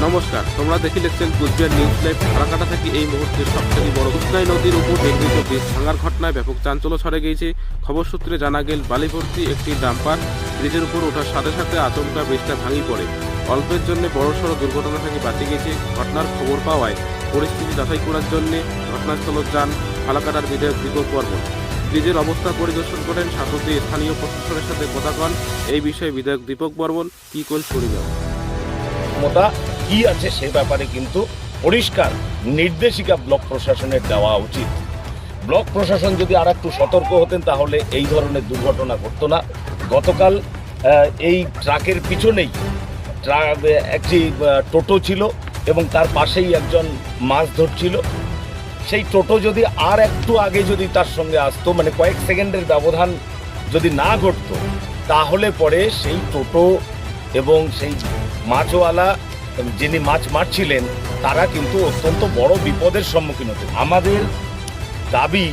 নমস্কার, তোমরা দেখি দেখছেন কুচবিহার নিউজ লাইভ। ফালাকাটা থেকে এই মুহূর্তে সবথেকে বড় কুচকাই নদীর উপর নির্মিত ব্রিজ ভাঙার ঘটনায় ব্যাপক চাঞ্চল্য ছড়ে গিয়েছে। খবর সূত্রে জানা গেল, বালিভর্তি একটি ডাম্পার ব্রিজের উপর ওঠার সাথে সাথে আচমকা ব্রিজটা ভাঙি পড়ে। অল্পের জন্য বড়সড় দুর্ঘটনা থেকে বাঁচে গেছে। ঘটনার খবর পাওয়ায় পরিস্থিতি যাচাই করার জন্য ঘটনাস্থলে যান ফালাকাটার বিধায়ক দীপক বর্মন। ব্রিজের অবস্থা পরিদর্শন করেন, সাথে স্থানীয় প্রশাসনের সাথে কথা কন। এই বিষয়ে বিধায়ক দীপক বর্মন কি কোন শুনিবেন ক্ষমতা কি আছে সে ব্যাপারে কিন্তু পরিষ্কার নির্দেশিকা ব্লক প্রশাসনের দেওয়া উচিত। ব্লক প্রশাসন যদি আর একটু সতর্ক হতেন তাহলে এই ধরনের দুর্ঘটনা ঘটতো না। গতকাল এই ট্রাকের পিছনেই একটি টোটো ছিল এবং তার পাশেই একজন মাছ ধরছিল। সেই টোটো যদি আর একটু আগে যদি তার সঙ্গে আসতো, মানে কয়েক সেকেন্ডের ব্যবধান যদি না ঘটতো, তাহলে পরে সেই টোটো এবং সেই মাছওয়ালা যিনি মাছ মারছিলেন তারা কিন্তু অত্যন্ত বড় বিপদের সম্মুখীন হতো। আমাদের দাবি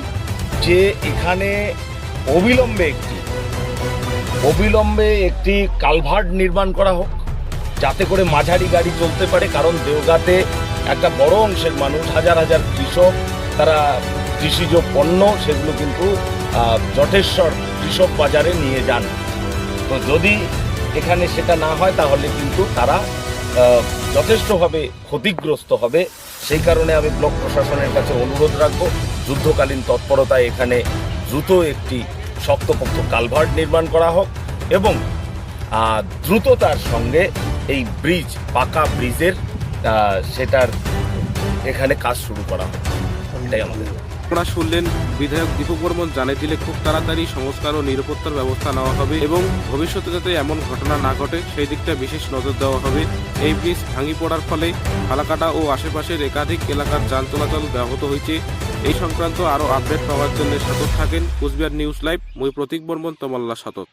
যে এখানে অবিলম্বে একটি কালভার্ট নির্মাণ করা হোক, যাতে করে মাঝারি গাড়ি চলতে পারে। কারণ দেওগাঁতে একটা বড় অংশের মানুষ, হাজার হাজার কৃষক, তারা কৃষিজ পণ্য সেগুলো কিন্তু জটেশ্বর কৃষক বাজারে নিয়ে যান। তো যদি এখানে সেটা না হয় তাহলে কিন্তু তারা যথেষ্টভাবে ক্ষতিগ্রস্ত হবে। সেই কারণে আমি ব্লক প্রশাসনের কাছে অনুরোধ রাখব, যুদ্ধকালীন তৎপরতায় এখানে দ্রুত একটি শক্তপোক্ত কালভার্ট নির্মাণ করা হোক এবং দ্রুততার সঙ্গে এই ব্রিজ, পাকা ব্রিজের সেটার এখানে কাজ শুরু করা হোক। এটাই আমাদের। আপনারা শুনলেন, বিধায়ক দীপক বর্মন জানিয়ে দিলে খুব তাড়াতাড়ি সংস্কার ও নিরাপত্তার ব্যবস্থা নেওয়া হবে এবং ভবিষ্যতে যাতে এমন ঘটনা না ঘটে সেই দিকটা বিশেষ নজর দেওয়া হবে। এই ব্রিজ ভাঙি পড়ার ফলে ফালাকাটা ও আশেপাশের একাধিক এলাকার যান চলাচল ব্যাহত হয়েছে। এই সংক্রান্ত আরও আপডেট পাওয়ার জন্য সতর্ক থাকেন। কুচবিহার নিউজ লাইভ, মই প্রতীক বর্মন, তমাল্লা সতত।